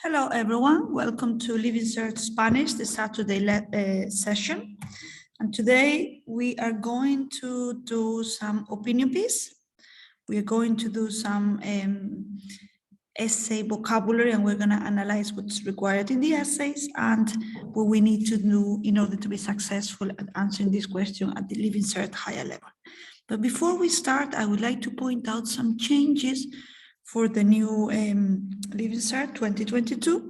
Hello, everyone. Welcome to Leaving Cert Spanish, the Saturday session. And today we are going to do some opinion piece. We are going to do some essay vocabulary, and we're going to analyze what's required in the essays and what we need to do in order to be successful at answering this question at the Leaving Cert higher level. But before we start, I would like to point out some changes for the new Leaving Cert 2022.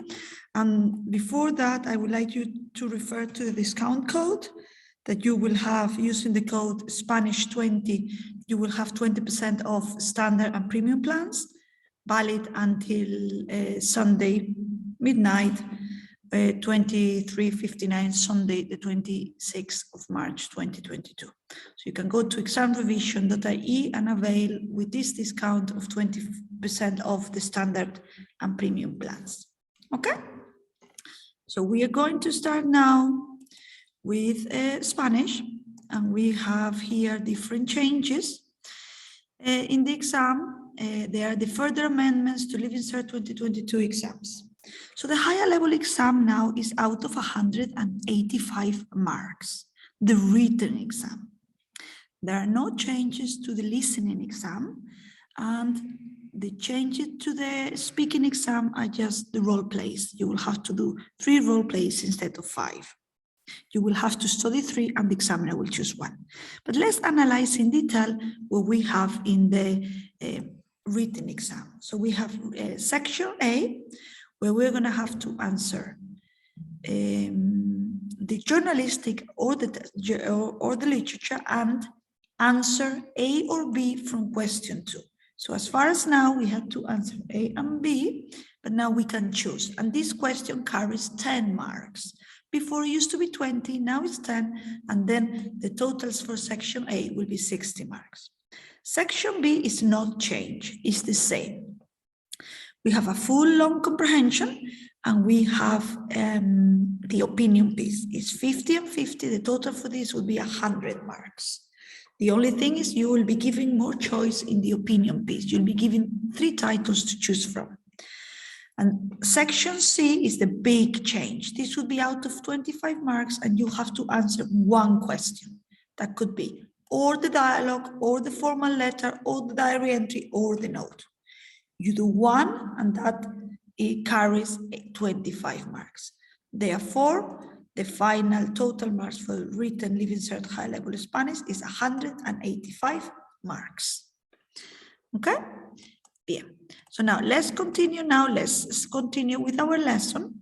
And before that, I would like you to refer to the discount code that you will have using the code Spanish20. You will have 20% off standard and premium plans, valid until Sunday midnight, 23:59, Sunday, the 26th of March, 2022. So you can go to ExamRevision.ie and avail with this discount of 20% off the standard and premium plans. Okay? So we are going to start now with Spanish, and we have here different changes in the exam. There are the further amendments to Leaving Cert 2022 exams. So the higher level exam now is out of 185 marks, the written exam. There are no changes to the listening exam, and the changes to the speaking exam are just the role plays. You will have to do 3 role plays instead of 5. You will have to study 3 and the examiner will choose 1. But let's analyze in detail what we have in the written exam. So we have section A, where we're going to have to answer the journalistic or the literature and answer A or B from question 2. So as far as now, we have to answer A and B, but now we can choose. And this question carries 10 marks. Before it used to be 20, now it's 10, and then the totals for section A will be 60 marks. Section B is not changed, it's the same. We have a full long comprehension, and we have the opinion piece. It's 50 and 50. The total for this will be 100 marks. The only thing is you will be given more choice in the opinion piece. You'll be given 3 titles to choose from. And section C is the big change. This will be out of 25 marks, and you have to answer 1 question. That could be or the dialogue, or the formal letter, or the diary entry, or the note. You do 1, and that it carries 25 marks. Therefore, the final total marks for written Leaving Cert high level Spanish is 185 marks. Okay? Yeah. So now let's continue. Let's continue with our lesson.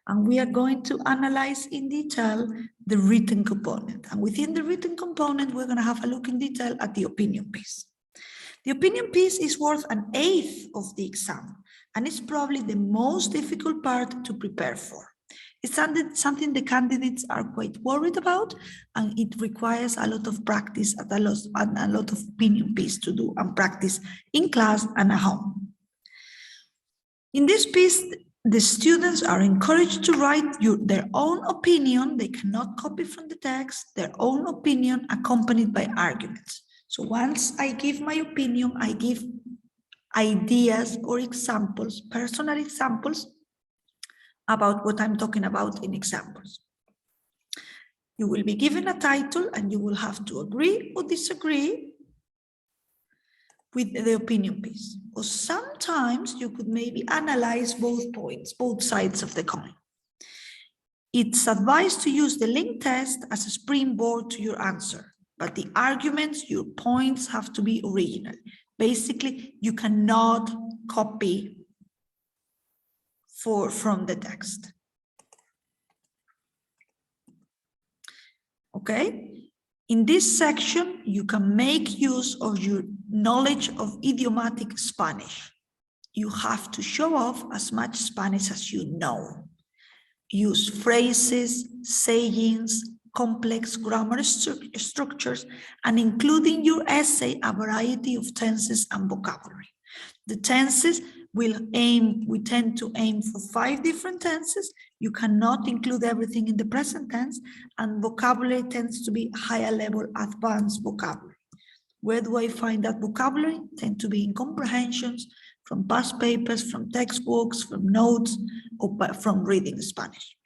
And we are going to analyze in detail the written component. And within the written component, we're going to have a look in detail at the opinion piece. The opinion piece is worth 1/8 of the exam, and it's probably the most difficult part to prepare for. It's something the candidates are quite worried about, and it requires a lot of practice and a lot of opinion piece to do and practice in class and at home. In this piece, the students are encouraged to write their own opinion. They cannot copy from the text, their own opinion accompanied by arguments. So once I give my opinion, I give ideas or examples, personal examples about what I'm talking about in examples. You will be given a title and you will have to agree or disagree with the opinion piece. Or sometimes you could maybe analyze both points, both sides of the coin. It's advised to use the link test as a springboard to your answer, but the arguments, your points have to be original. Basically, you cannot copy from the text. Okay? In this section, you can make use of your knowledge of idiomatic Spanish. You have to show off as much Spanish as you know. use phrases, sayings, complex grammar structures, and include in your essay a variety of tenses and vocabulary. The tenses we tend to aim for 5 different tenses. You cannot include everything in the present tense, and vocabulary tends to be higher level advanced vocabulary. Where do I find that vocabulary? Tend to be in comprehensions, from past papers, from textbooks, from notes, or from reading Spanish.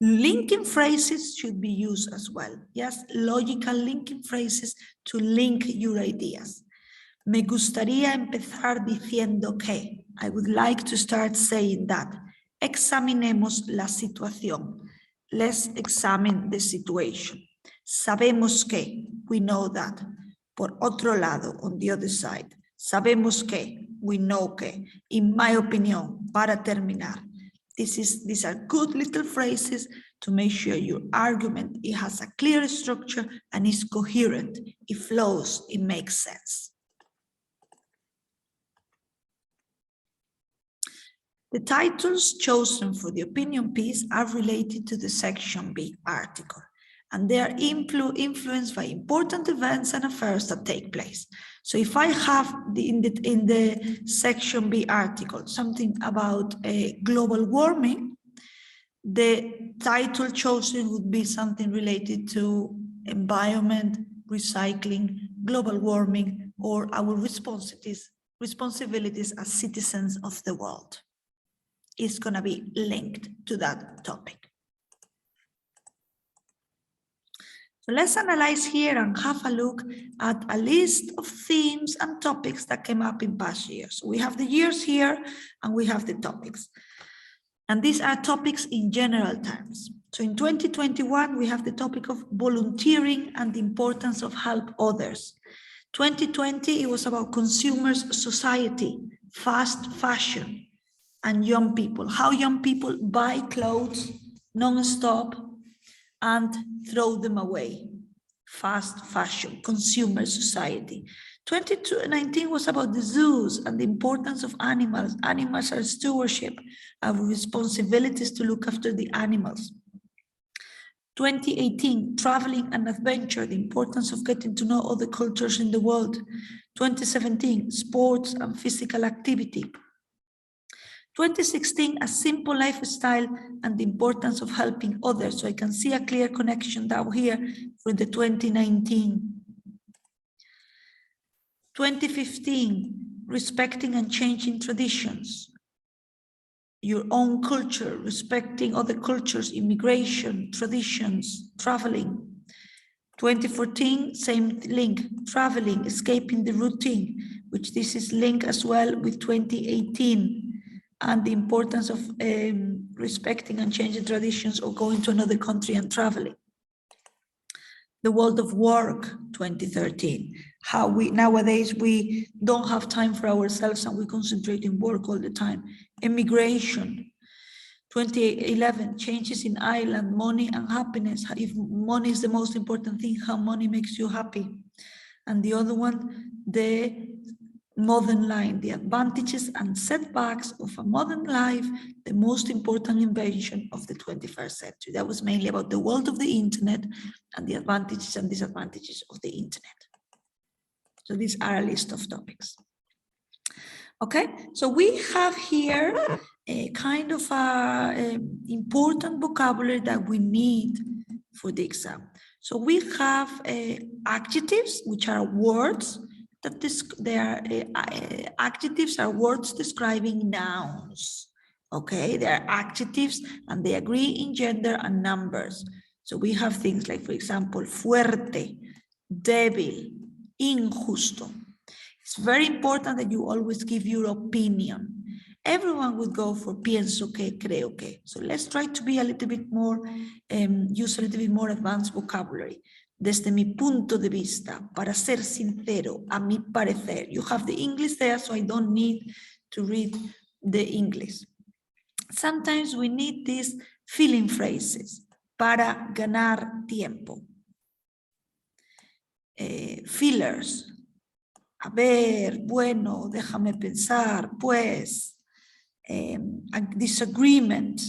Linking phrases should be used as well. Yes, logical linking phrases to link your ideas. Me gustaría empezar diciendo que. I would like to start saying that. Examinemos la situación. Let's examine the situation. Sabemos que. We know that. Por otro lado, on the other side. Sabemos que. We know que. In my opinion, para terminar. These are good little phrases to make sure your argument, it has a clear structure and is coherent. It flows, it makes sense. The titles chosen for the opinion piece are related to the Section B article, and they are influenced by important events and affairs that take place. So if I have in the Section B article something about global warming, the title chosen would be something related to environment, recycling, global warming, or our responsibilities as citizens of the world. It's going to be linked to that topic. So let's analyze here and have a look at a list of themes and topics that came up in past years. We have the years here and we have the topics. And these are topics in general terms. So in 2021, we have the topic of volunteering and the importance of help others. 2020, it was about consumers, society, fast fashion, and young people, how young people buy clothes non-stop and throw them away. Fast fashion, consumer society. 2019 was about the zoos and the importance of animals. Animals are stewardship, our responsibilities to look after the animals. 2018, traveling and adventure, the importance of getting to know other cultures in the world. 2017, sports and physical activity. 2016, a simple lifestyle and the importance of helping others. So I can see a clear connection down here for the 2019. 2015, respecting and changing traditions. Your own culture, respecting other cultures, immigration, traditions, traveling. 2014, same link, traveling, escaping the routine, which this is linked as well with 2018, and the importance of respecting and changing traditions or going to another country and traveling. The world of work, 2013, how nowadays we don't have time for ourselves and we concentrate in work all the time. Immigration, 2011, changes in Ireland, money and happiness. If money is the most important thing, how money makes you happy. And the other one, the modern life, the advantages and setbacks of a modern life, the most important invention of the 21st century. That was mainly about the world of the internet and the advantages and disadvantages of the internet. So these are a list of topics. Okay, so we have here a kind of important vocabulary that we need for the exam. So we have adjectives, which are words. Adjectives are words describing nouns. Okay, they are adjectives and they agree in gender and numbers. So we have things like, for example, fuerte, débil, injusto. It's very important that you always give your opinion. Everyone would go for pienso que, creo que. So let's try to be a little bit more, use a little bit more advanced vocabulary. Desde mi punto de vista, para ser sincero, a mi parecer. You have the English there, so I don't need to read the English. Sometimes we need these filling phrases para ganar tiempo. Fillers. A ver, bueno, déjame pensar, pues. A disagreement.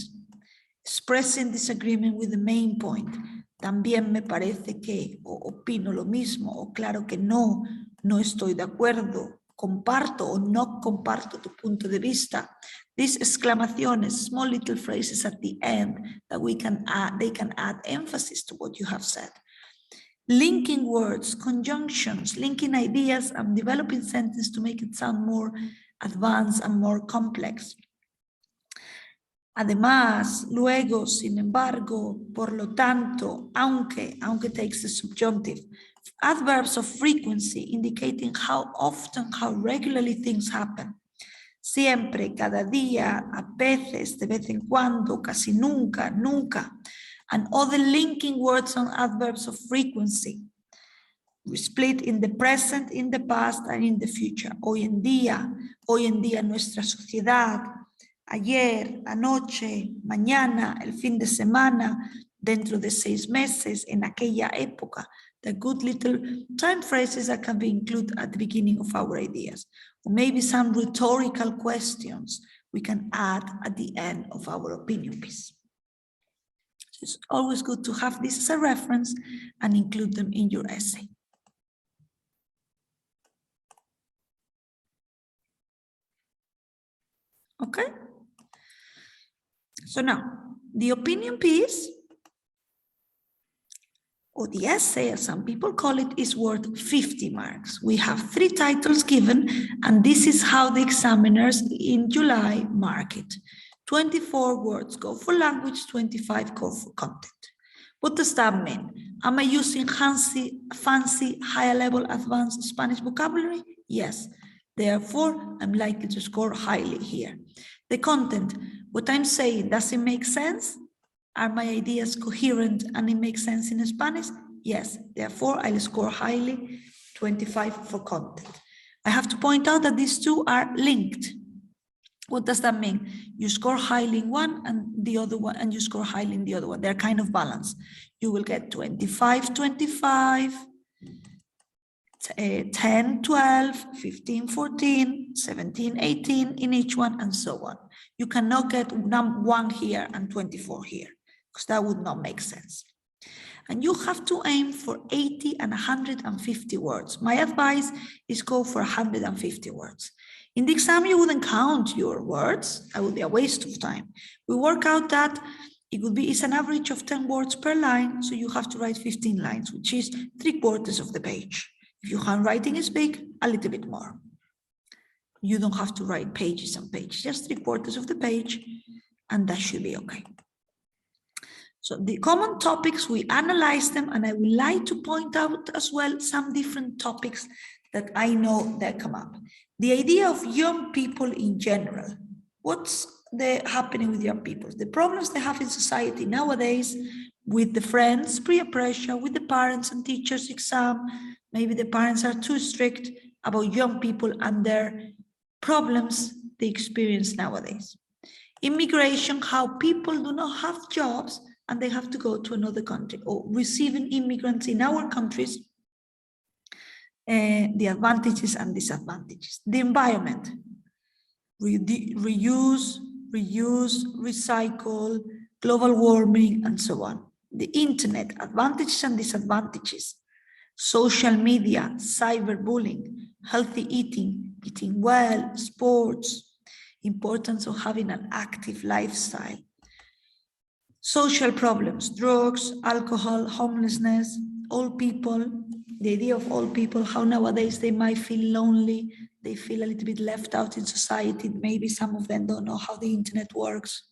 expressing disagreement with the main point. También me parece que, o opino lo mismo, o claro que no, no estoy de acuerdo, comparto o no comparto tu punto de vista. These exclamaciones, small little phrases at the end that they can add emphasis to what you have said. Linking words, conjunctions, linking ideas and developing sentences to make it sound more advanced and more complex. Además, luego, sin embargo, por lo tanto, aunque takes the subjunctive, adverbs of frequency indicating how often, how regularly things happen. Siempre, cada día, a veces, de vez en cuando, casi nunca, nunca. And other linking words on adverbs of frequency. We split in the present, in the past, and in the future. Hoy en día, nuestra sociedad, ayer, anoche, mañana, el fin de semana, dentro de 6 meses, en aquella época. The good little time phrases that can be included at the beginning of our ideas. Or maybe some rhetorical questions we can add at the end of our opinion piece. So it's always good to have this as a reference and include them in your essay. Okay? So now, the opinion piece, or the essay, as some people call it, is worth 50 marks. We have 3 titles given, and this is how the examiners in July mark it. 24 words go for language, 25 go for content. What does that mean? Am I using fancy, higher level, advanced Spanish vocabulary? Yes. Therefore, I'm likely to score highly here. The content, what I'm saying, does it make sense? Are my ideas coherent and it makes sense in Spanish? Yes. Therefore, I'll score highly, 25 for content. I have to point out that these 2 are linked. What does that mean? You score highly in one and the other one, and you score highly in the other one. They're kind of balanced. You will get 25, 25, 10, 12, 15, 14, 17, 18 in each one, and so on. You cannot get 1 here and 24 here, because that would not make sense. And you have to aim for 80 and 150 words. My advice is go for 150 words. In the exam, you wouldn't count your words. That would be a waste of time. We work out that it's an average of 10 words per line, so you have to write 15 lines, which is 3/4 of the page. If your handwriting is big, a little bit more. You don't have to write pages and pages, just 3/4 of the page, and that should be okay. So the common topics, we analyze them, and I would like to point out as well some different topics that I know that come up. The idea of young people in general. What's happening with young people? The problems they have in society nowadays with the friends, peer pressure, with the parents and teachers exam. Maybe the parents are too strict about young people and their problems they experience nowadays. Immigration, how people do not have jobs and they have to go to another country, or receiving immigrants in our countries, the advantages and disadvantages. The environment, reuse, recycle, global warming, and so on. The internet, advantages and disadvantages. Social media, cyberbullying, healthy eating, eating well, sports, importance of having an active lifestyle. Social problems, drugs, alcohol, homelessness, old people, the idea of old people, how nowadays they might feel lonely, they feel a little bit left out in society, maybe some of them don't know how the internet works.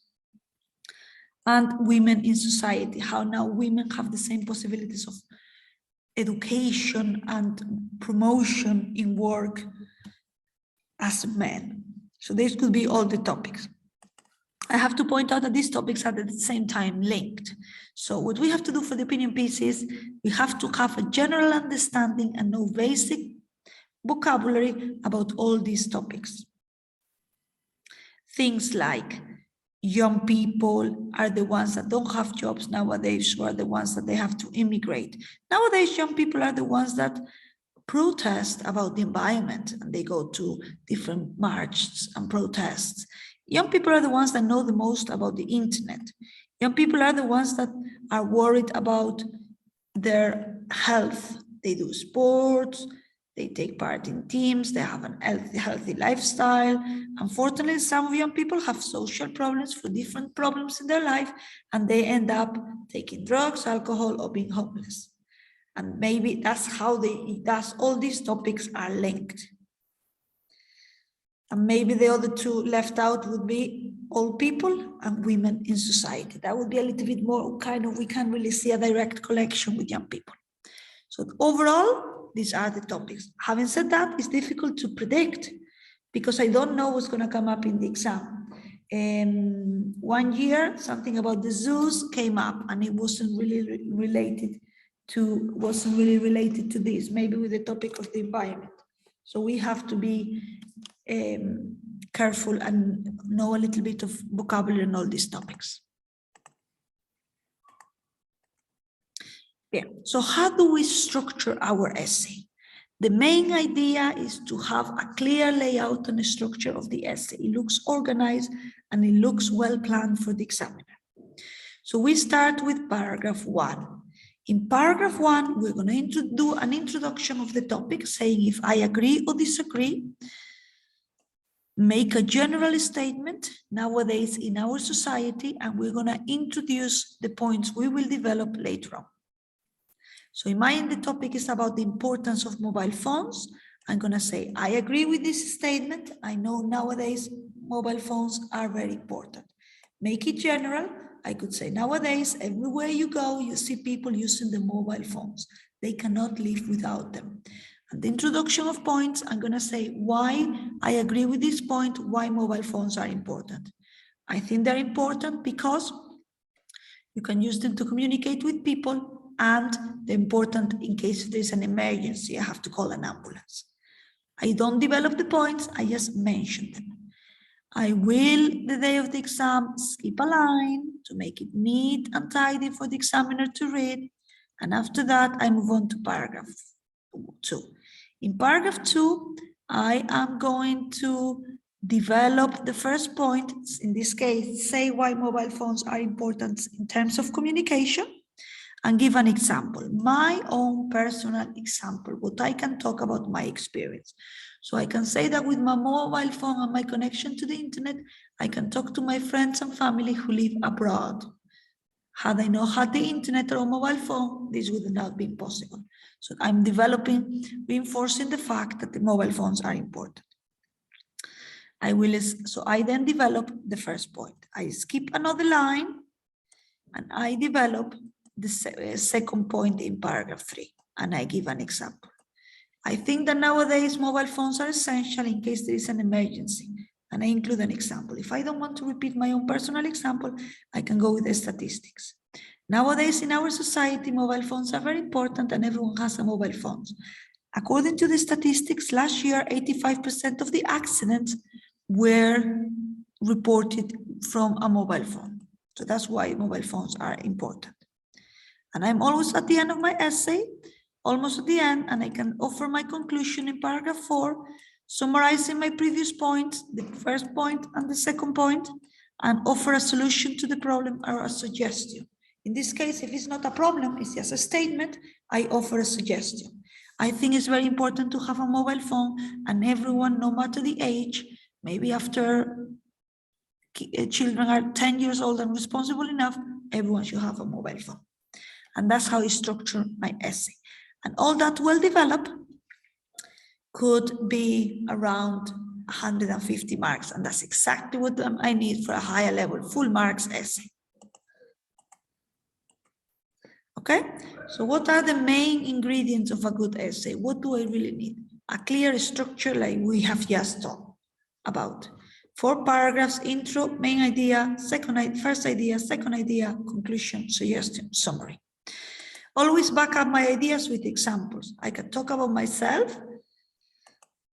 And women in society, how now women have the same possibilities of education and promotion in work as men. So these could be all the topics. I have to point out that these topics are at the same time linked. So what we have to do for the opinion piece is we have to have a general understanding and know basic vocabulary about all these topics. Things like young people are the ones that don't have jobs nowadays, or are the ones that they have to immigrate. Nowadays, young people are the ones that protest about the environment, and they go to different marches and protests. Young people are the ones that know the most about the internet. Young people are the ones that are worried about their health. They do sports, they take part in teams, they have an healthy lifestyle. Unfortunately, some young people have social problems for different problems in their life, and they end up taking drugs, alcohol, or being homeless. And maybe that's how all these topics are linked. And maybe the other two left out would be old people and women in society. That would be a little bit more we can't really see a direct connection with young people. So overall, these are the topics. Having said that, it's difficult to predict because I don't know what's going to come up in the exam. 1 year, something about the zoos came up and it wasn't really related to this, maybe with the topic of the environment. So we have to be careful and know a little bit of vocabulary and all these topics. Yeah. So how do we structure our essay? The main idea is to have a clear layout and structure of the essay. It looks organized and it looks well planned for the examiner. So we start with paragraph 1. In paragraph 1, we're going to do an introduction of the topic, saying if I agree or disagree, make a general statement nowadays in our society, and we're going to introduce the points we will develop later on. So in mind, the topic is about the importance of mobile phones. I'm going to say, I agree with this statement. I know nowadays mobile phones are very important. Make it general. I could say nowadays, everywhere you go, you see people using the mobile phones. They cannot live without them. And the introduction of points, I'm going to say why I agree with this point, why mobile phones are important. I think they're important because you can use them to communicate with people, and they're important in case there's an emergency, I have to call an ambulance. I don't develop the points, I just mention them. I will, the day of the exam, skip a line to make it neat and tidy for the examiner to read. And after that, I move on to paragraph 2. In paragraph 2, I am going to develop the first point, in this case, say why mobile phones are important in terms of communication, and give an example, my own personal example, what I can talk about my experience. So I can say that with my mobile phone and my connection to the internet, I can talk to my friends and family who live abroad. Had I not had the internet or a mobile phone, this would not have been possible. So I'm reinforcing the fact that the mobile phones are important. So I then develop the first point. I skip another line and I develop the second point in paragraph 3, and I give an example. I think that nowadays mobile phones are essential in case there is an emergency, and I include an example. If I don't want to repeat my own personal example, I can go with the statistics. Nowadays in our society, mobile phones are very important and everyone has a mobile phone. According to the statistics, last year, 85% of the accidents were reported from a mobile phone. So that's why mobile phones are important. And I'm always at the end of my essay, almost at the end, and I can offer my conclusion in paragraph 4, summarizing my previous points, the first point and the second point, and offer a solution to the problem or a suggestion. In this case, if it's not a problem, it's just a statement, I offer a suggestion. I think it's very important to have a mobile phone, and everyone, no matter the age, maybe after children are 10 years old and responsible enough, everyone should have a mobile phone. And that's how I structure my essay. And all that well developed could be around 150 marks. And that's exactly what I need for a higher level, full marks essay. Okay, so what are the main ingredients of a good essay? What do I really need? A clear structure like we have just talked about. 4 paragraphs, intro, main idea, first idea, second idea, conclusion, suggestion, summary. Always back up my ideas with examples. I can talk about myself,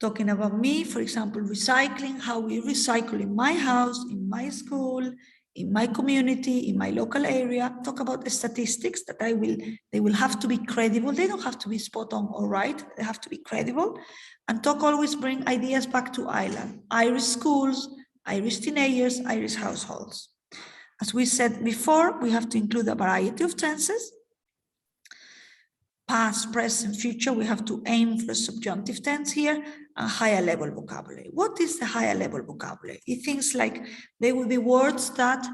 talking about me, for example, recycling, how we recycle in my house, in my school, in my community, in my local area, talk about the statistics that they will have to be credible. They don't have to be spot on or right, they have to be credible. And always bring ideas back to Ireland, Irish schools, Irish teenagers, Irish households. As we said before, we have to include a variety of tenses. Past, present, future, we have to aim for a subjunctive tense here, and higher level vocabulary. What is the higher level vocabulary? It things like they will be words that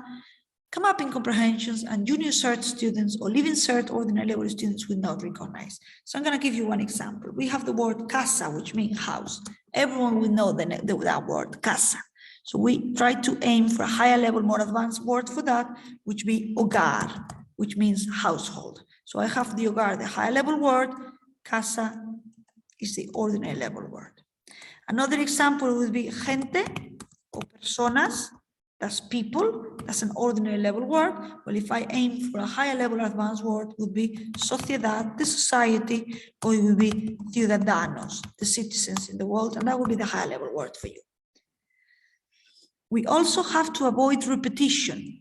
come up in comprehensions and junior cert students or Leaving Cert ordinary level students will not recognize. So I'm going to give you one example. We have the word casa, which means house. Everyone will know that word, casa. So we try to aim for a higher level, more advanced word for that, which be hogar, which means household. So I have the hogar, the higher level word, casa is the ordinary level word. Another example would be gente or personas, that's people, that's an ordinary level word. Well, if I aim for a higher level advanced word, would be sociedad, the society, or it would be ciudadanos, the citizens in the world, and that would be the higher level word for you. We also have to avoid repetition.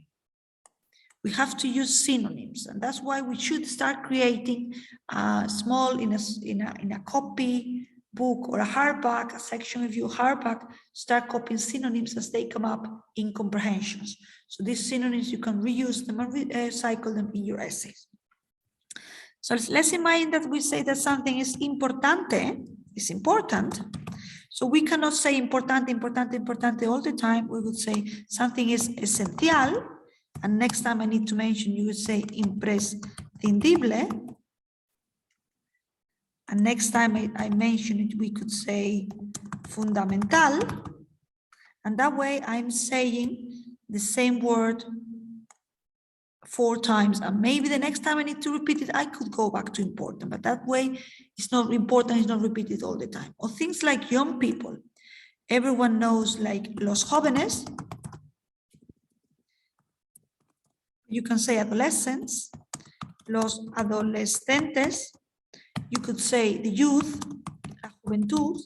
We have to use synonyms, and that's why we should start creating small in a copy book or a hardback, a section of your hardback, start copying synonyms as they come up in comprehensions. So these synonyms, you can reuse them and recycle them in your essays. So let's imagine that we say that something is importante, is important. So we cannot say importante, importante, importante all the time. We would say something is esencial. And next time I need to mention, you would say imprescindible. And next time I mention it, we could say fundamental. And that way I'm saying the same word 4 times. And maybe the next time I need to repeat it, I could go back to important. But that way it's not important, it's not repeated all the time. Or things like young people. Everyone knows like los jóvenes. You can say adolescents, los adolescentes. You could say the youth, la juventud.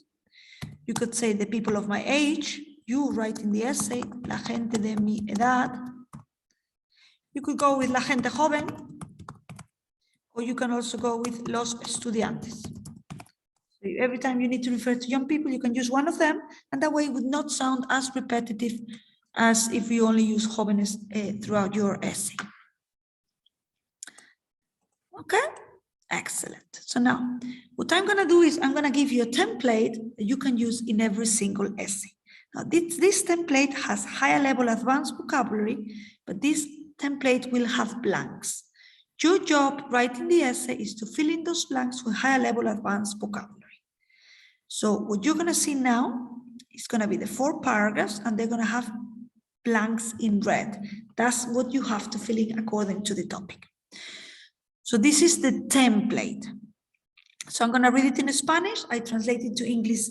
You could say the people of my age. You write in the essay, la gente de mi edad. You could go with la gente joven, or you can also go with los estudiantes. So every time you need to refer to young people, you can use one of them, and that way it would not sound as repetitive as if you only use jóvenes throughout your essay. Okay, excellent. So now what I'm going to do is I'm going to give you a template that you can use in every single essay. Now this template has higher level advanced vocabulary, but this template will have blanks. Your job writing the essay is to fill in those blanks with higher level advanced vocabulary. So what you're going to see now is going to be the 4 paragraphs, and they're going to have blanks in red. That's what you have to fill in according to the topic. So this is the template. So I'm going to read it in Spanish. I translate it to English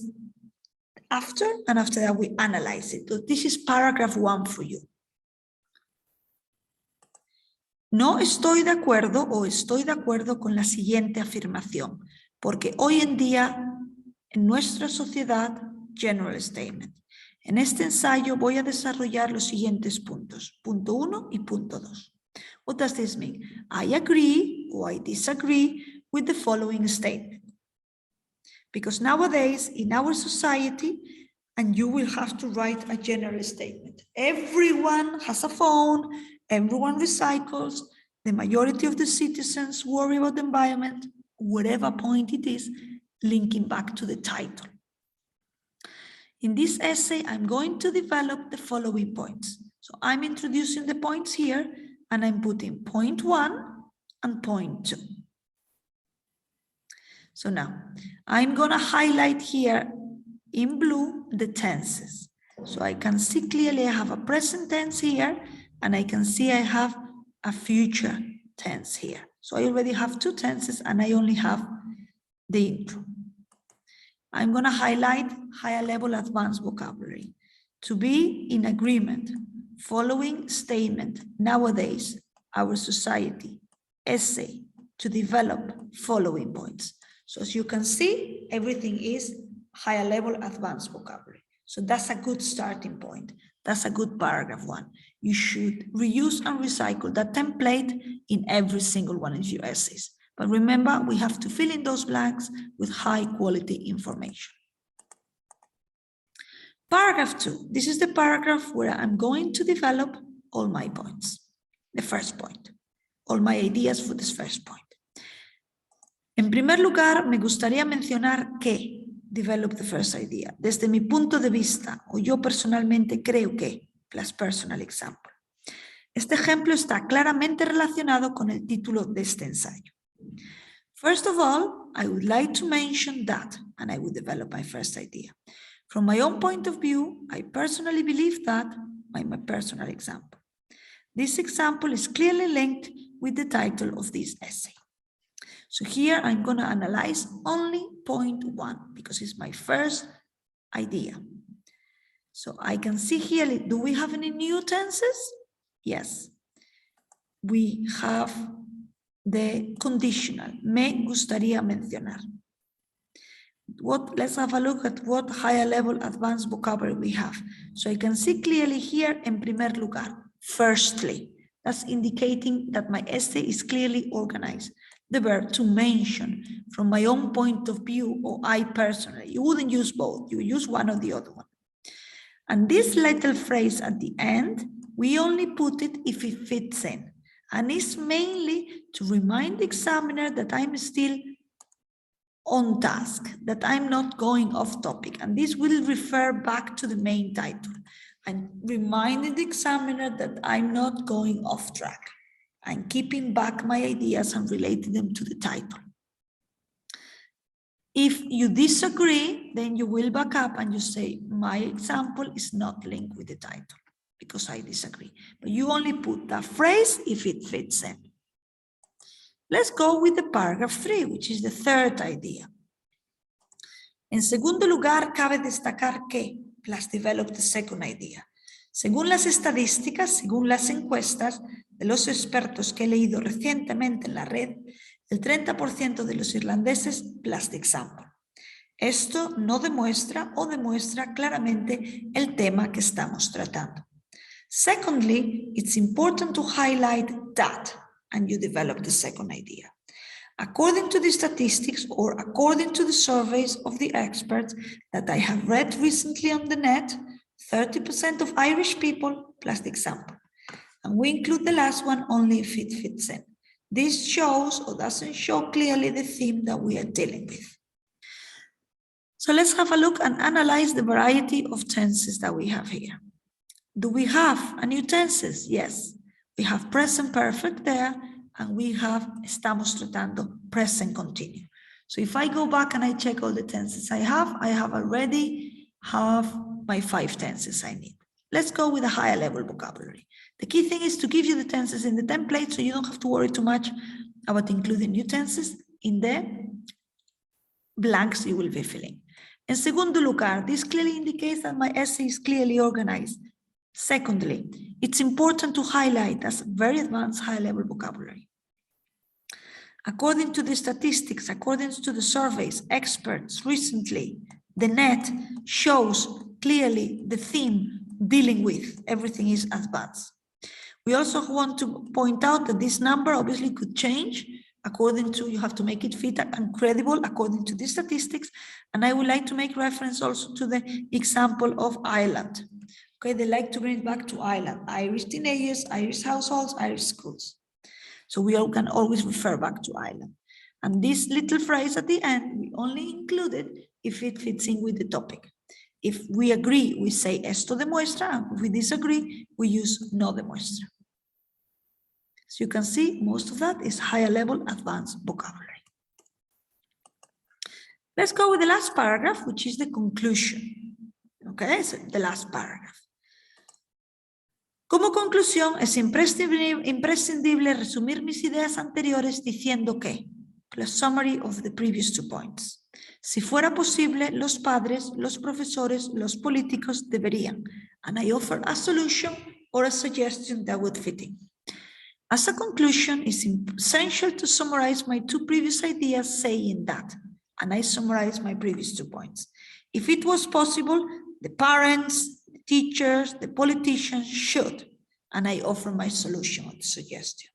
after, and after that we analyze it. So this is paragraph 1 for you. No estoy de acuerdo o estoy de acuerdo con la siguiente afirmación, porque hoy en día en nuestra sociedad, general statement. En este ensayo voy a desarrollar los siguientes puntos, punto 1 y punto 2. What does this mean? I agree or I disagree with the following statement. Because nowadays in our society, and you will have to write a general statement. Everyone has a phone, everyone recycles, the majority of the citizens worry about the environment, whatever point it is, linking back to the title. In this essay, I'm going to develop the following points. So I'm introducing the points here, and I'm putting point 1 and point 2. So now I'm going to highlight here in blue the tenses. So I can see clearly I have a present tense here, and I can see I have a future tense here. So I already have 2 tenses, and I only have the intro. I'm going to highlight higher level advanced vocabulary. To be in agreement, following statement, nowadays, our society, essay, to develop following points. So as you can see, everything is higher level advanced vocabulary. So that's a good starting point. That's a good paragraph 1. You should reuse and recycle that template in every single one of your essays. But remember, we have to fill in those blanks with high quality information. Paragraph 2, this is the paragraph where I'm going to develop all my points. The first point, all my ideas for this first point. En primer lugar, me gustaría mencionar que develop the first idea. Desde mi punto de vista, o yo personalmente creo que, plus personal example. Este ejemplo está claramente relacionado con el título de este ensayo. First of all, I would like to mention that, and I would develop my first idea. From my own point of view, I personally believe that, by my personal example. This example is clearly linked with the title of this essay. So here I'm going to analyze only point 1 because it's my first idea. So I can see here, do we have any new tenses? Yes. We have the conditional, me gustaría mencionar. Let's have a look at what higher level advanced vocabulary we have. So I can see clearly here, en primer lugar, firstly, that's indicating that my essay is clearly organized. The verb to mention, from my own point of view, or I personally. You wouldn't use both, you use one or the other one. And this little phrase at the end, we only put it if it fits in. And it's mainly to remind the examiner that I'm still on task, that I'm not going off topic. And this will refer back to the main title and reminding the examiner that I'm not going off track. I'm keeping back my ideas and relating them to the title. If you disagree, then you will back up and you say, my example is not linked with the title because I disagree. But you only put that phrase if it fits in. Let's go with the paragraph 3, which is the third idea. En segundo lugar, cabe destacar que, plus develop the second idea. Según las estadísticas, según las encuestas de los expertos que he leído recientemente en la red, el 30% de los irlandeses, plus the example. Esto no demuestra o demuestra claramente el tema que estamos tratando. Secondly, it's important to highlight that, and you develop the second idea. According to the statistics or according to the surveys of the experts that I have read recently on the net, 30% of Irish people, plus the example. And we include the last one only if it fits in. This shows or doesn't show clearly the theme that we are dealing with. So let's have a look and analyze the variety of tenses that we have here. Do we have a new tenses? Yes. We have present perfect there, and we have estamos tratando present continuous. So if I go back and I check all the tenses I have already my 5 tenses I need. Let's go with a higher level vocabulary. The key thing is to give you the tenses in the template so you don't have to worry too much about including new tenses in the blanks you will be filling. En segundo lugar, this clearly indicates that my essay is clearly organized. Secondly, it's important to highlight as very advanced high-level vocabulary. According to the statistics, according to the surveys, experts recently, the net shows clearly the theme dealing with everything is advanced. We also want to point out that this number obviously could change according to, you have to make it fit and credible according to the statistics. And I would like to make reference also to the example of Ireland. Okay, they like to bring it back to Ireland, Irish teenagers, Irish households, Irish schools. So we all can always refer back to Ireland. And this little phrase at the end, we only include it if it fits in with the topic. If we agree, we say esto demuestra, and if we disagree, we use no demuestra. So you can see most of that is higher level advanced vocabulary. Let's go with the last paragraph, which is the conclusion. Okay, so the last paragraph. Como conclusión, es imprescindible resumir mis ideas anteriores diciendo que, the summary of the previous 2 points. Si fuera posible, los padres, los profesores, los políticos deberían, and I offer a solution or a suggestion that would fit in. As a conclusion, it's essential to summarize my 2 previous ideas saying that, and I summarize my previous 2 points. If it was possible, the parents, the teachers, the politicians should, and I offer my solution or suggestion.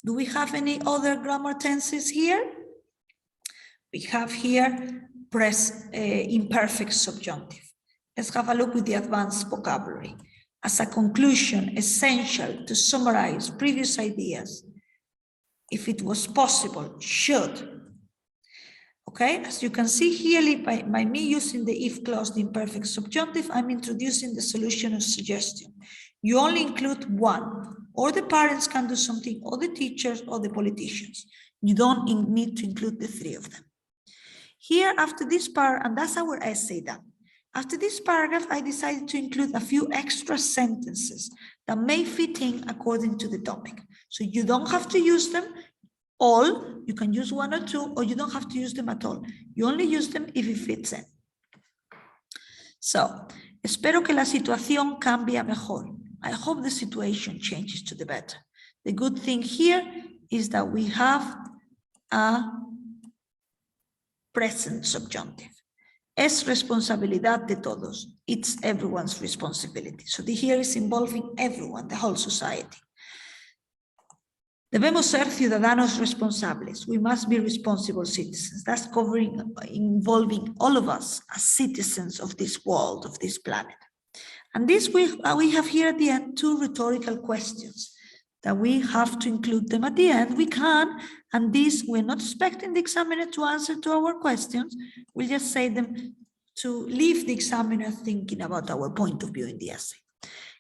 Do we have any other grammar tenses here? We have here imperfect subjunctive. Let's have a look with the advanced vocabulary. as a conclusion, essential to summarize previous ideas, if it was possible, should. Okay, as you can see here, by me using the if clause, the imperfect subjunctive, I'm introducing the solution of suggestion. You only include one, or the parents can do something, or the teachers, or the politicians. You don't need to include the three of them. Here, after this part, and that's our essay done. After this paragraph, I decided to include a few extra sentences that may fit in according to the topic. So you don't have to use them all, you can use one or two, or you don't have to use them at all. You only use them if it fits in. So, espero que la situación cambie a mejor. I hope the situation changes to the better. The good thing here is that we have a present subjunctive. Es responsabilidad de todos. It's everyone's responsibility. So the here is involving everyone, the whole society. Debemos ser ciudadanos responsables. We must be responsible citizens. That's involving all of us as citizens of this world, of this planet. And this we have here at the end 2 rhetorical questions that we have to include them at the end. We can, and this we're not expecting the examiner to answer to our questions. We'll just say them to leave the examiner thinking about our point of view in the essay.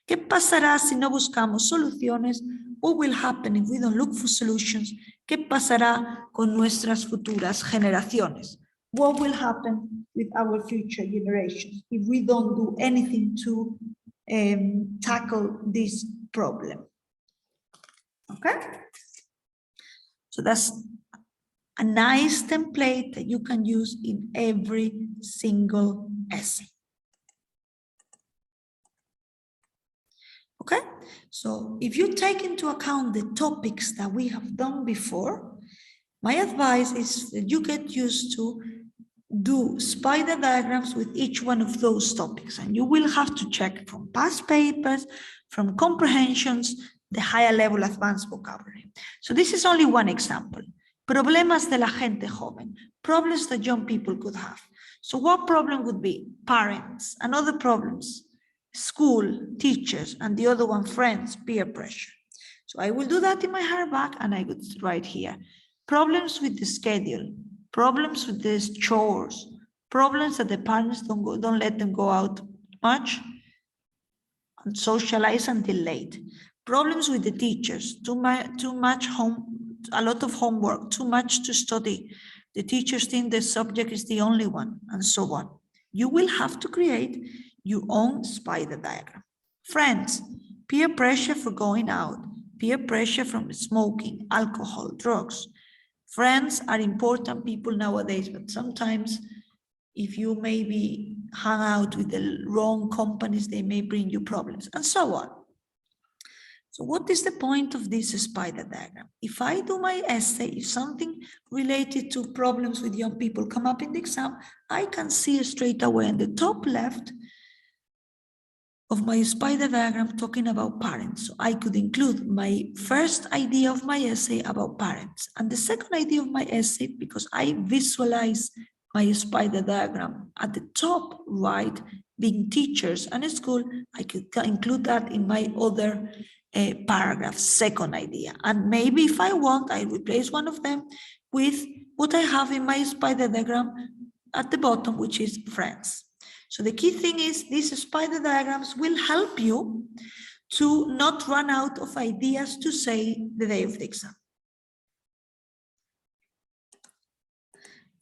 ¿Qué pasará si no buscamos soluciones? What will happen if we don't look for solutions? ¿Qué pasará con nuestras futuras generaciones? What will happen with our future generations if we don't do anything to tackle this problem? Okay? So that's a nice template that you can use in every single essay. Okay, so if you take into account the topics that we have done before, my advice is that you get used to do spider diagrams with each one of those topics, and you will have to check from past papers, from comprehensions, the higher level advanced vocabulary. So this is only one example. Problemas de la gente joven, problems that young people could have. So what problem would be? Parents, and other problems. School, teachers, and the other one, friends, peer pressure. So I will do that in my hardback, and I would write here. Problems with the schedule, problems with the chores, problems that the parents don't let them go out much and socialize until late. Problems with the teachers, too much a lot of homework, too much to study. The teachers think the subject is the only one, and so on. You will have to create your own spider diagram. Friends, peer pressure for going out, peer pressure from smoking, alcohol, drugs. Friends are important people nowadays, but sometimes if you maybe hang out with the wrong companies, they may bring you problems, and so on. So what is the point of this spider diagram? If I do my essay, if something related to problems with young people come up in the exam, I can see straight away in the top left of my spider diagram talking about parents. So I could include my first idea of my essay about parents, and the second idea of my essay, because I visualize my spider diagram at the top right being teachers and school, I could include that in my other paragraph, second idea. And maybe if I want, I replace one of them with what I have in my spider diagram at the bottom, which is friends. So the key thing is these spider diagrams will help you to not run out of ideas to say the day of the exam.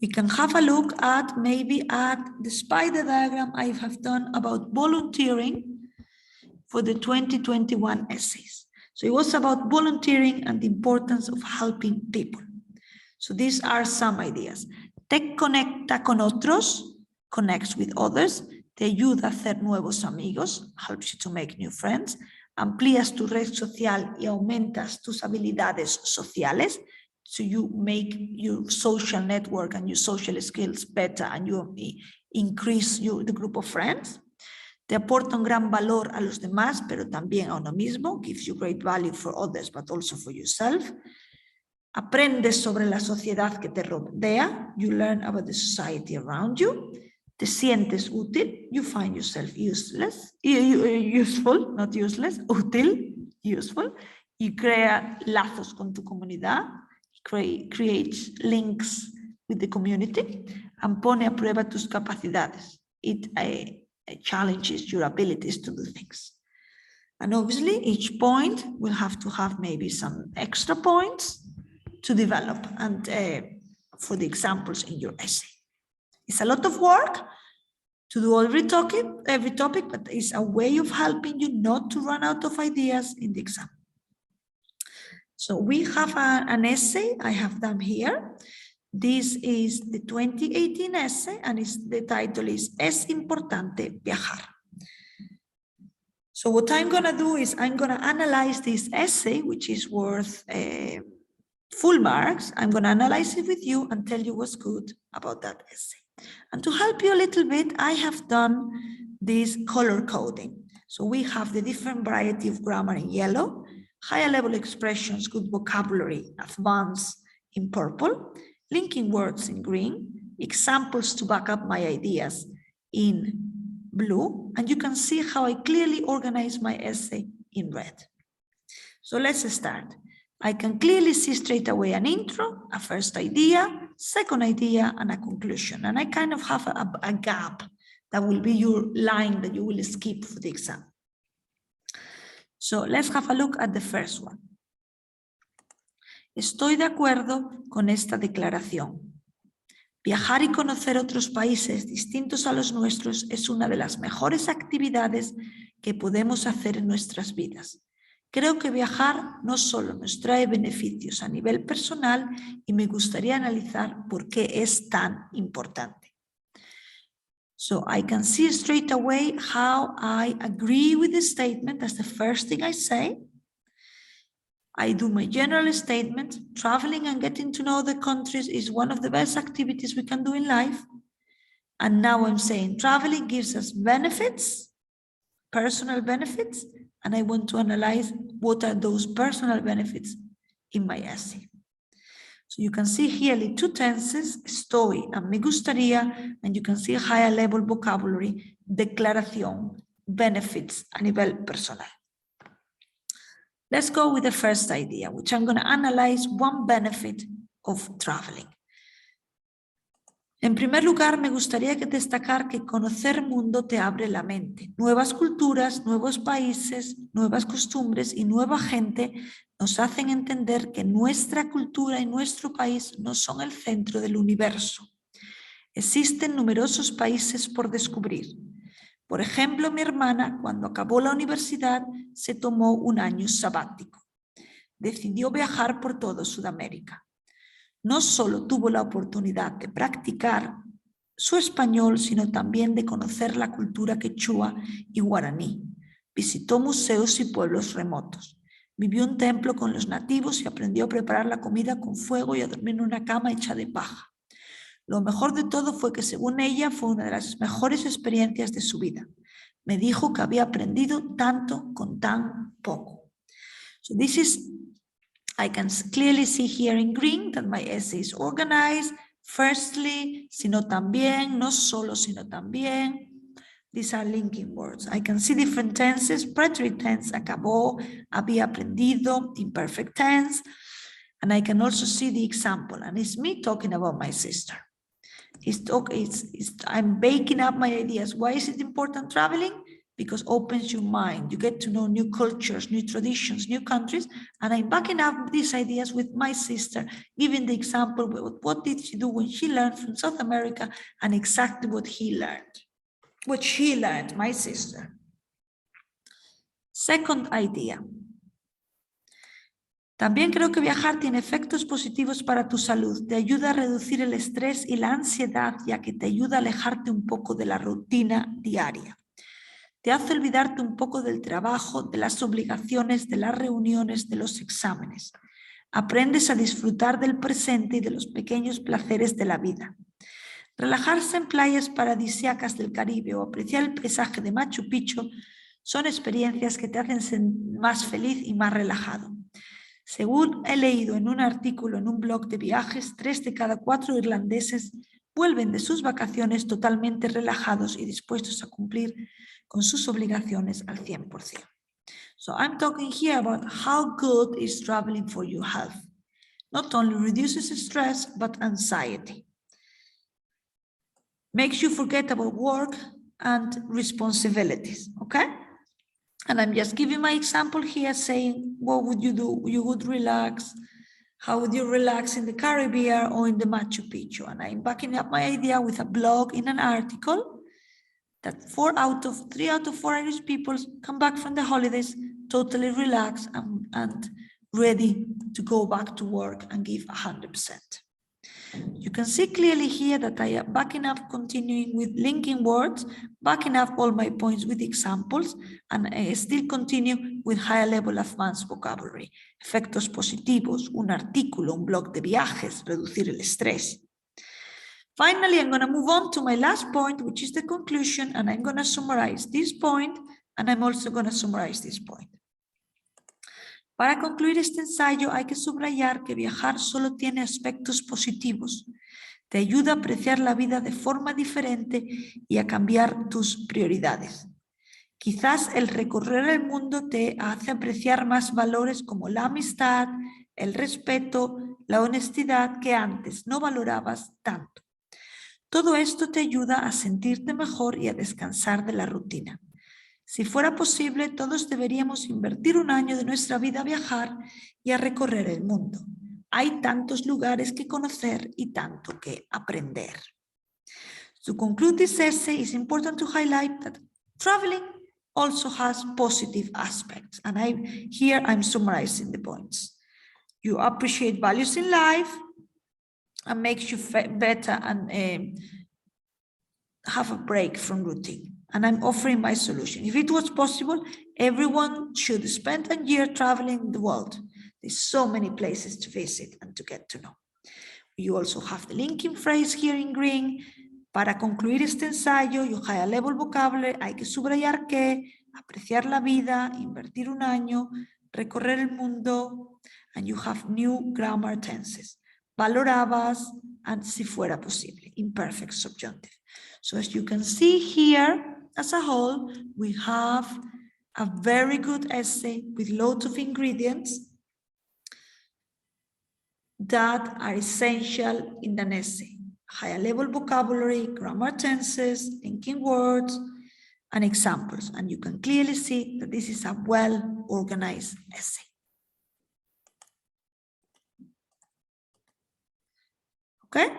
We can have a look at maybe at the spider diagram I have done about volunteering for the 2021 essays. So it was about volunteering and the importance of helping people. So these are some ideas. Te conecta con otros, connects with others. Te ayuda a hacer nuevos amigos, helps you to make new friends. Amplías tu red social y aumentas tus habilidades sociales. So you make your social network and your social skills better, and you increase the group of friends. Te aporta un gran valor a los demás, pero también a uno mismo. Gives you great value for others, but also for yourself. Aprendes sobre la sociedad que te rodea. You learn about the society around you. te sientes útil, you find yourself useful, not useless, útil, useful, y crea lazos con tu comunidad, creates links with the community, and pone a prueba tus capacidades. It challenges your abilities to do things. And obviously, each point will have to have maybe some extra points to develop and for the examples in your essay. It's a lot of work to do every topic, but it's a way of helping you not to run out of ideas in the exam. So we have an essay I have done here. This is the 2018 essay, and the title is Es importante viajar. So what I'm going to do is I'm going to analyze this essay, which is worth full marks. I'm going to analyze it with you and tell you what's good about that essay. And to help you a little bit, I have done this color coding. So we have the different variety of grammar in yellow, higher level expressions, good vocabulary, advanced in purple, linking words in green, examples to back up my ideas in blue, and you can see how I clearly organize my essay in red. So let's start. I can clearly see straight away an intro, a first idea, second idea, and a conclusion. And I kind of have a gap that will be your line that you will skip for the exam. So let's have a look at the first one. Estoy de acuerdo con esta declaración. Viajar y conocer otros países distintos a los nuestros es una de las mejores actividades que podemos hacer en nuestras vidas. Creo que viajar no solo nos trae beneficios a nivel personal y me gustaría analizar por qué es tan importante. So I can see straight away how I agree with the statement. That's the first thing I say. I do my general statement. Traveling and getting to know the countries is one of the best activities we can do in life. And now I'm saying traveling gives us benefits, personal benefits, and I want to analyze what are those personal benefits in my essay. So you can see here two tenses, estoy and me gustaría, and you can see higher level vocabulary, declaración, benefits a nivel personal. Let's go with the first idea, which I'm going to analyze one benefit of traveling. En primer lugar, me gustaría destacar que conocer mundo te abre la mente. Nuevas culturas, nuevos países, nuevas costumbres y nueva gente nos hacen entender que nuestra cultura y nuestro país no son el centro del universo. Existen numerosos países por descubrir. Por ejemplo, mi hermana, cuando acabó la universidad, se tomó un año sabático. Decidió viajar por toda Sudamérica. No solo tuvo la oportunidad de practicar su español, sino también de conocer la cultura quechua y guaraní. Visitó museos y pueblos remotos. Vivió en un templo con los nativos y aprendió a preparar la comida con fuego y a dormir en una cama hecha de paja. Lo mejor de todo fue que, según ella, fue una de las mejores experiencias de su vida. Me dijo que había aprendido tanto con tan poco. So this is, I can clearly see here in green that my essay is organized. Firstly, sino también, no solo, sino también. These are linking words. I can see different tenses, preterite tense, acabó, había aprendido, imperfect tense. And I can also see the example, and it's me talking about my sister. I'm baking up my ideas. Why is it important traveling? Because it opens your mind. You get to know new cultures, new traditions, new countries. And I'm backing up these ideas with my sister, giving the example, what did she do when she learned from South America, and exactly what she learned, my sister. Second idea. También creo que viajar tiene efectos positivos para tu salud. Te ayuda a reducir el estrés y la ansiedad, ya que te ayuda a alejarte un poco de la rutina diaria. Te hace olvidarte un poco del trabajo, de las obligaciones, de las reuniones, de los exámenes. Aprendes a disfrutar del presente y de los pequeños placeres de la vida. Relajarse en playas paradisíacas del Caribe o apreciar el paisaje de Machu Picchu son experiencias que te hacen ser más feliz y más relajado. Según he leído en un artículo en un blog de viajes, 3 de cada 4 irlandeses vuelven de sus vacaciones totalmente relajados y dispuestos a cumplir con sus obligaciones al 100%. So I'm talking here about how good is traveling for your health. Not only reduces stress, but anxiety. Makes you forget about work and responsibilities, okay? And I'm just giving my example here saying, what would you do? You would relax. How would you relax in the Caribbean or in the Machu Picchu? And I'm backing up my idea with a blog in an article that 3 out of 4 Irish people come back from the holidays totally relaxed and ready to go back to work and give 100%. You can see clearly here that I am backing up, continuing with linking words, backing up all my points with examples, and I still continue with higher level advanced vocabulary. Efectos positivos, un artículo, un blog de viajes, reducir el estrés. Finally, I'm going to move on to my last point, which is the conclusion, and I'm going to summarize this point, and I'm also going to summarize this point. Para concluir este ensayo, hay que subrayar que viajar solo tiene aspectos positivos. Te ayuda a apreciar la vida de forma diferente y a cambiar tus prioridades. Quizás el recorrer el mundo te hace apreciar más valores como la amistad, el respeto, la honestidad que antes no valorabas tanto. Todo esto te ayuda a sentirte mejor y a descansar de la rutina. Si fuera posible, todos deberíamos invertir un año de nuestra vida a viajar y a recorrer el mundo. Hay tantos lugares que conocer y tanto que aprender. To conclude this essay, it's important to highlight that traveling also has positive aspects. And here I'm summarizing the points. You appreciate values in life and makes you better and have a break from routine. And I'm offering my solution. If it was possible, everyone should spend a year traveling the world. There's so many places to visit and to get to know. You also have the linking phrase here in green. Para concluir este ensayo, your higher level vocabulary, hay que subrayar que, apreciar la vida, invertir un año, recorrer el mundo, and you have new grammar tenses. Valorabas, and si fuera posible, imperfect subjunctive. So as you can see here, as a whole, we have a very good essay with loads of ingredients that are essential in an essay. Higher level vocabulary, grammar tenses, linking words, and examples. And you can clearly see that this is a well-organized essay. Okay?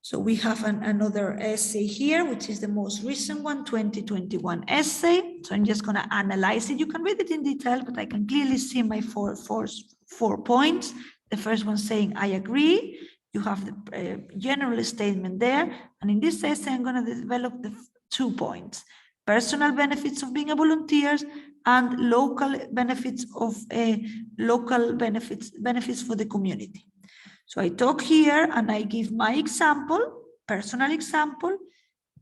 So we have another essay here, which is the most recent one, 2021 essay. So I'm just going to analyze it. You can read it in detail, but I can clearly see my four points. The first one saying, I agree. You have the general statement there. And in this essay, I'm going to develop the 2 points. Personal benefits of being a volunteer and local benefits of benefits for the community. So I talk here and I give my example, personal example.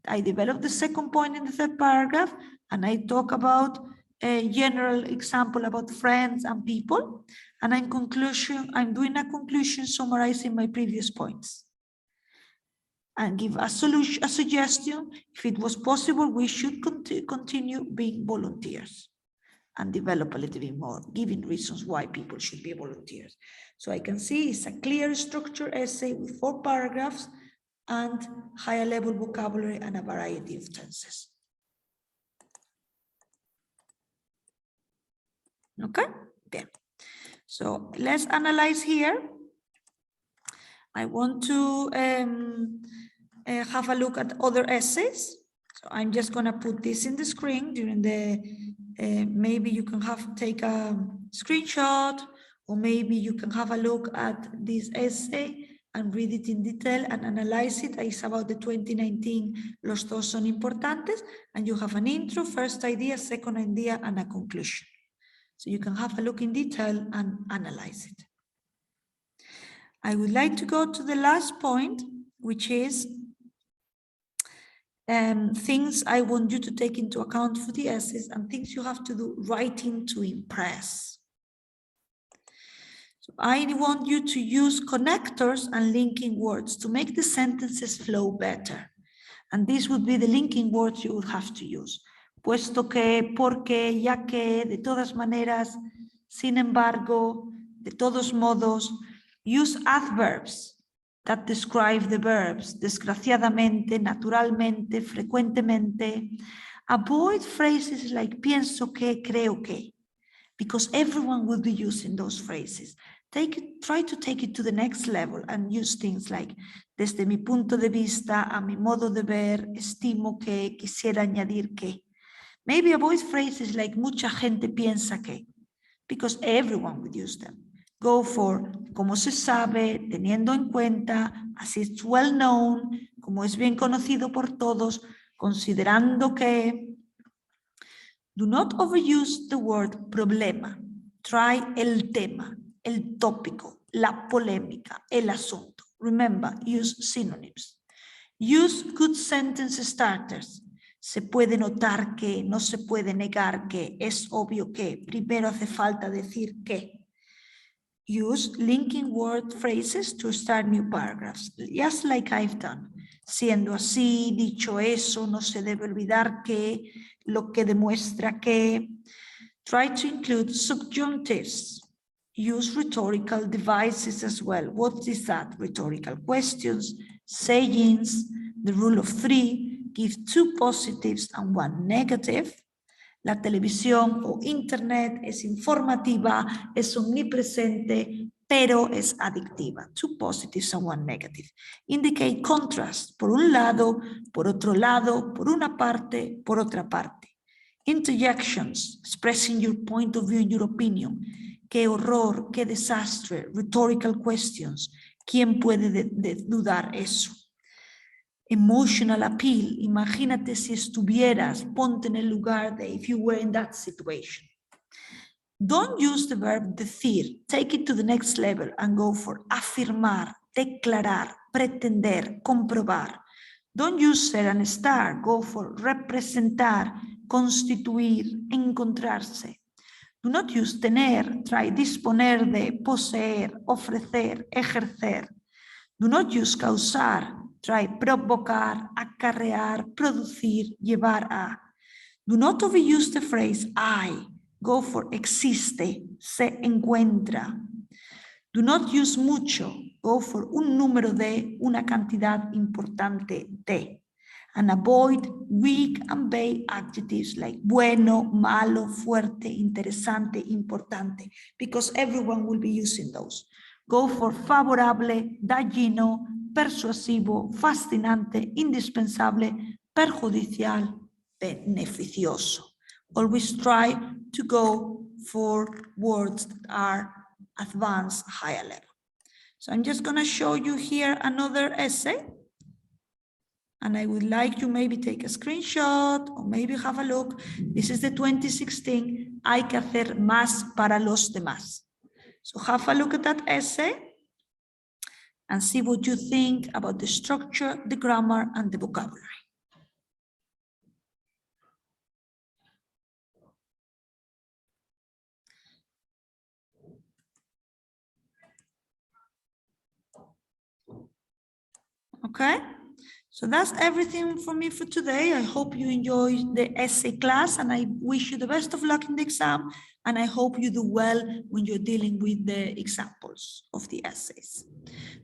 I develop the second point in the third paragraph, and I talk about a general example about friends and people. And in conclusion, I'm doing a conclusion summarizing my previous points. And give a suggestion. If it was possible, we should continue being volunteers and develop a little bit more, giving reasons why people should be volunteers. So I can see it's a clear structure essay with 4 paragraphs and higher level vocabulary and a variety of tenses. Okay, bien. So let's analyze here. I want to have a look at other essays. So I'm just gonna put this in the screen during the, maybe you can take a screenshot, or maybe you can have a look at this essay and read it in detail and analyze it. It's about the 2019 Los dos son importantes, and you have an intro, first idea, second idea, and a conclusion. So you can have a look in detail and analyze it. I would like to go to the last point, which is things I want you to take into account for the essays and things you have to do writing to impress. So I want you to use connectors and linking words to make the sentences flow better. And these would be the linking words you would have to use. Puesto que, porque, ya que, de todas maneras, sin embargo, de todos modos. Use adverbs that describe the verbs, desgraciadamente, naturalmente, frecuentemente. Avoid phrases like pienso que, creo que, because everyone will be using those phrases. Try to take it to the next level and use things like desde mi punto de vista, a mi modo de ver, estimo que, quisiera añadir que. Maybe avoid phrases like mucha gente piensa que, because everyone would use them. Go for como se sabe, teniendo en cuenta, as it's well known, como es bien conocido por todos, considerando que. Do not overuse the word problema. Try el tema, el tópico, la polémica, el asunto. Remember, use synonyms. Use good sentence starters. Se puede notar que, no se puede negar que, es obvio que, primero hace falta decir que. Use linking word phrases to start new paragraphs, just like I've done. Siendo así, dicho eso, no se debe olvidar que, lo que demuestra que. Try to include subjunctives. Use rhetorical devices as well. What is that? Rhetorical questions, sayings, the rule of three. Give 2 positives and 1 negative. La televisión o internet es informativa, es omnipresente, pero es adictiva. 2 positives and 1 negative. Indicate contrast. Por un lado, por otro lado, por una parte, por otra parte. Interjections, expressing your point of view and your opinion. Qué horror, qué desastre. Rhetorical questions. ¿Quién puede dudar eso? Emotional appeal. Imagínate si estuvieras, ponte en el lugar de if you were in that situation. Don't use the verb decir. Take it to the next level and go for afirmar, declarar, pretender, comprobar. Don't use ser and estar. Go for representar, constituir, encontrarse. Do not use tener. Try disponer de, poseer, ofrecer, ejercer. Do not use causar. Try provocar, acarrear, producir, llevar a. Do not overuse the phrase I. Go for existe, se encuentra. Do not use mucho. Go for un número de, una cantidad importante de. And avoid weak and vague adjectives like bueno, malo, fuerte, interesante, importante, because everyone will be using those. Go for favorable, dañino, persuasivo, fascinante, indispensable, perjudicial, beneficioso. Always try to go for words that are advanced, higher level. So I'm just going to show you here another essay. And I would like you maybe take a screenshot or maybe have a look. This is the 2016, Hay que hacer más para los demás. So have a look at that essay and see what you think about the structure, the grammar, and the vocabulary. Okay, so that's everything for me for today. I hope you enjoyed the essay class and I wish you the best of luck in the exam. And I hope you do well when you're dealing with the examples of the essays.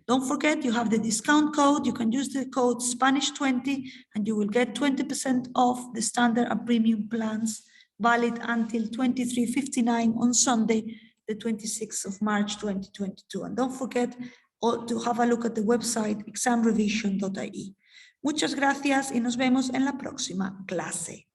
Don't forget, you have the discount code. You can use the code Spanish20 and you will get 20% off the standard and premium plans, valid until 23:59 on Sunday, the 26th of March, 2022. And don't forget to have a look at the website examrevision.ie. Muchas gracias y nos vemos en la próxima clase.